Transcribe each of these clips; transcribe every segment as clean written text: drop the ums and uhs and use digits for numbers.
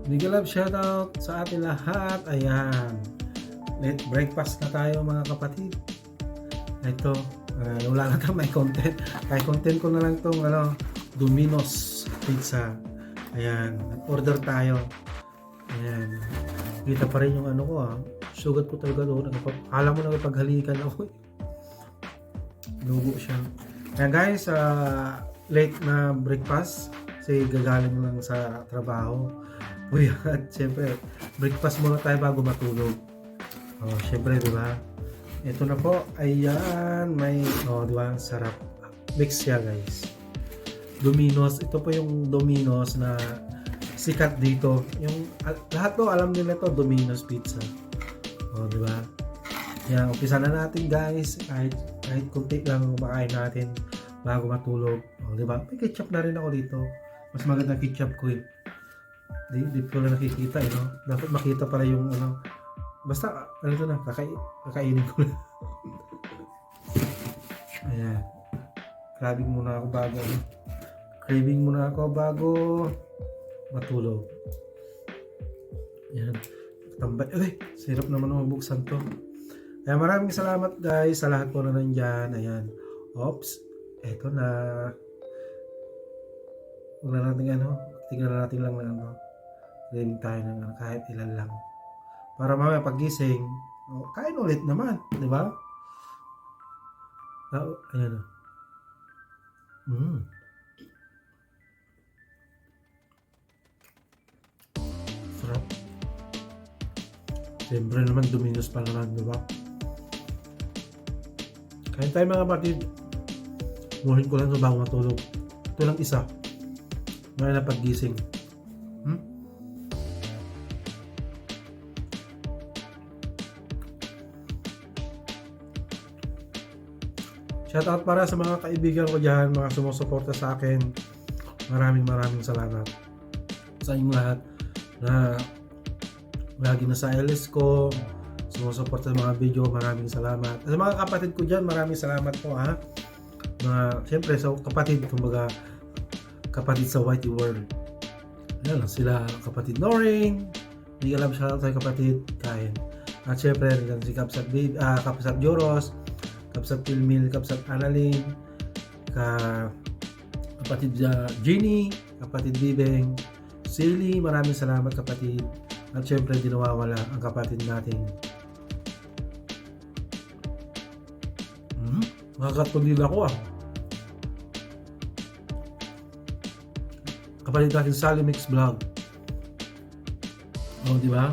Big love shoutout sa atin lahat. Ayan. Late breakfast na tayo mga kapatid. Ito, wala na tayong may content. Kaya content ko na lang itong Domino's Pizza. Ayan. Order tayo. Ayan. Kita pa rin yung ko Sugat ko talaga doon. Alam mo na paghalikan ako. Lugo siya. Ayan guys, late na breakfast. Kasi gagaling lang sa trabaho. Uy, at syempre, breakfast muna tayo bago matulog. Oh, syempre, di ba? Ito na po, ayan, may, di ba, sarap. Mix siya, guys. Domino's, ito po yung Domino's na sikat dito. Yung, lahat to, alam nila to, Domino's Pizza. Di ba? Yan, umpisa na natin, guys. Kahit kunti lang makain natin bago matulog. Di ba? May ketchup na rin ako dito. Mas maganda ketchup ko eh. Di ko na nakikita no? Dapat makita pala yung basta ito na, kakainin ko na. Ayan. Craving muna ako bago matulog. Ayan. Tambay. Sirap naman mabuksan to. Ayan, maraming salamat guys sa lahat po na nandyan. Ayan. Oops. Eto na. Huwag na natin tingnan natin lang na rinig tayo ng kahit ilan lang. Para mamaya pagising, kain ulit naman, di ba? Ayan Sarap. Siyempre naman, Domino's pa naman, di ba? Kain tayo mga kapatid. Muhin ko lang ito bago matulog. Ito lang isa. Ngayon na paggising. Shoutout para sa mga kaibigan ko dyan, mga sumusuporta sa akin. Maraming salamat sa inyong lahat na lagi na sa LS ko, sumusuporta sa mga video. Maraming salamat. Sa mga kapatid ko dyan, maraming salamat po ha. Siyempre sa kapatid, kumbaga kapatid sa Whitey World. Yan lang sila, kapatid Noring. Hindi alam shoutout sa kapatid Kain. At siyempre rin si Kapsat Joros, Kapsat Pilmil, Kapsat Annalyn, kapatid Ginny, kapatid Bibeng, Silly, maraming salamat kapatid. At syempre di nawawala ang kapatid natin. Makakatulil ako Kapatid natin Sally Mix Vlog. Di ba?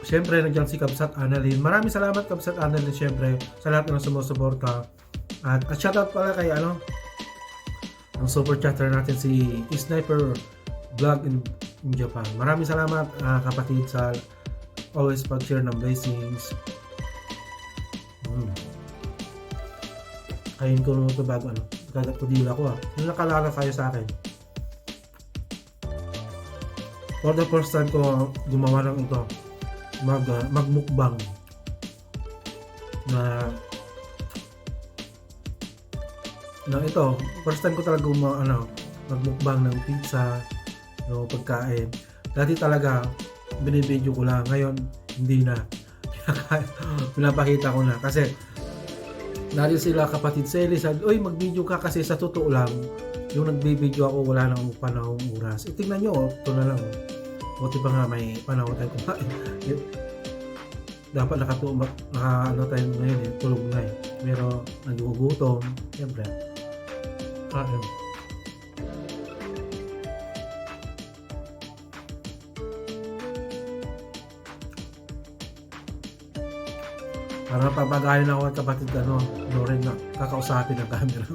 Siyempre, nandiyan si Kapsat Annalyn. Maraming salamat Kapsat Annalyn, siyempre, sa lahat ng sumusuporta. At shoutout pala kay ang super chatter natin si Sniper Vlog in Japan. Maraming salamat kapatid sa always pag-share ng blessings. Kain ko nung ito bago kagatudila ko Yung nakalala kayo sa akin. For the first time ko gumawa ng ito. Magmukbang na ito first time ko talaga magmukbang ng pizza pagkain. Dati talaga binibidyo ko lang, ngayon hindi na. Pinapakita ko na kasi dati sila kapatid Sally sabi, "Uy, mag-video ka," kasi sa totoo lang yung nagbibideo ako wala nang panahong oras. Tingnan nyo ito na lang buti pa nga may panahon tayo kumain. Dapat tayo ngayon tulog na pero nagugutom siyempre kain. Para papagayin ako at kapatid rin na kakausapin ng camera.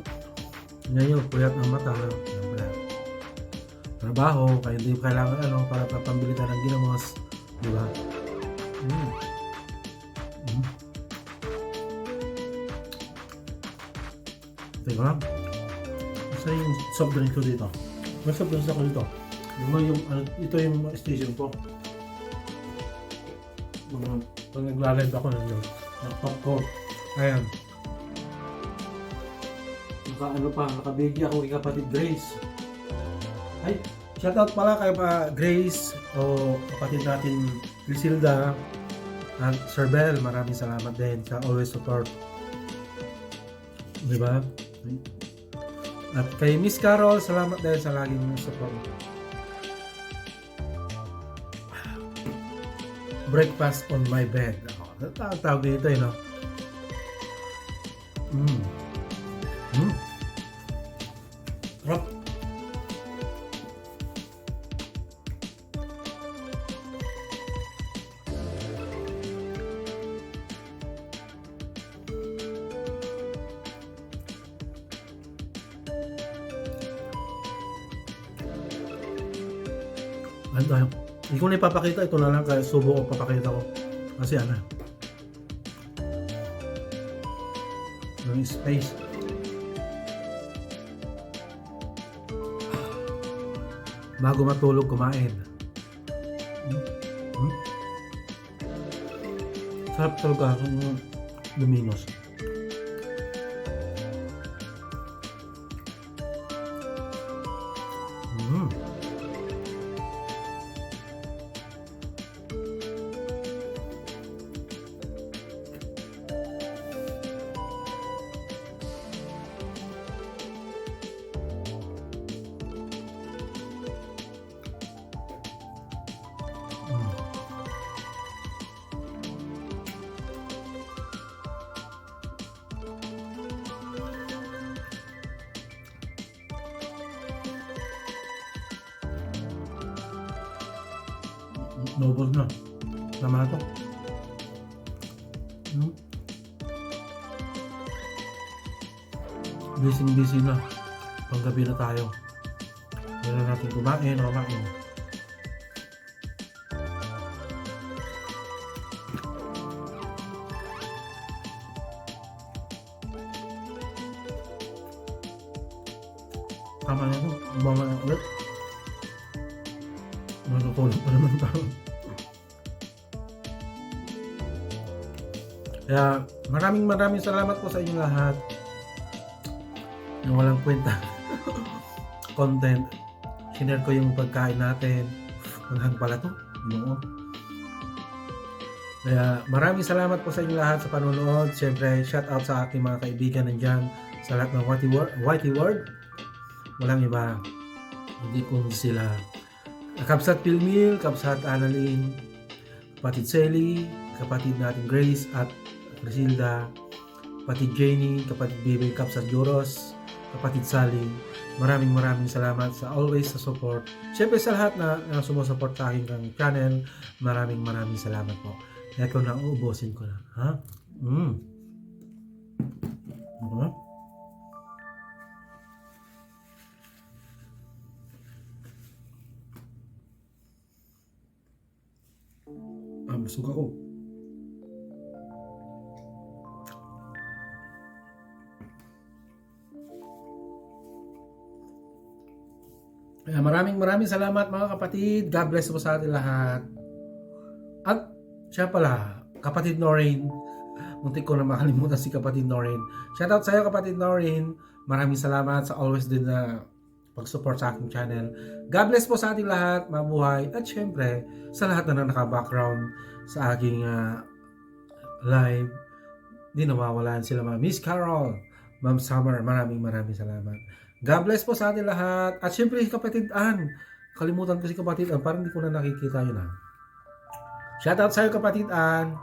Ngayon puyat ng mata trabaho, kaya hindi kailangan para pambili ka ng ginamos, di ba? Teka lang. Isa yung soft drink ko dito. May soft drink ako dito. Ito yung station ko. Pag nagla-live ako laptop ko. Ayan. Nakabigya ako kay kapatid Grace. Ay, Shoutout pala kay Grace o kapatid natin Griselda at Sir Bell. Maraming salamat din sa always support. Diba? At kay Miss Carol, salamat din sa laging support. Breakfast on my bed. Tawag dito no? Sarap. Ano tayo? Hindi ko na ipapakita. Ito na lang kaya subo ko papakita ko. Kasi ano? Yung space. Bago matulog, kumain. Sarap talaga yung Domino's. Nobos na. Tama na to. Busy na. Panggabi na tayo. Kailan natin kumain o kumain. Tama na ito. Bama na ulit. Matutulog pa naman tayo. Kaya maraming salamat po sa inyong lahat ng walang kwenta content. Sinare ko yung pagkain natin. Hanggang pala to. No. Kaya maraming salamat po sa inyong lahat sa panonood. Siyempre, shout out sa aking mga kaibigan nandyan sa lahat ng Whitey World. Walang iba. Hindi kung sila Kapsat Pilmil, Kapsat Annalyn, kapatid Selly, kapatid natin Grace at Griselda, kapatid Jenny, kapatid Baby Kapsat Joros, kapatid Sally. Maraming salamat sa always sa support. Siyempre sa lahat na sumusupport sa aking channel, maraming salamat po. Kaya ko na uubusin ko na. Ha? Busog ako. Kaya maraming salamat mga kapatid. God bless po sa atin lahat. At siya pala, kapatid Noreen. Muntik ko na makalimutan si kapatid Noreen. Shoutout sa iyo kapatid Noreen. Maraming salamat sa always din na pag-support sa aking channel. God bless po sa ating lahat, mabuhay, at syempre, sa lahat na naka-background sa aking live. Di nawawalan sila mga Miss Carol, Ma'am Summer, maraming salamat. God bless po sa ating lahat. At syempre, si kapatid Ann. Kalimutan ko si kapatid Ann, parang hindi ko na nakikita yun ha. Shoutout sa iyo kapatid Ann.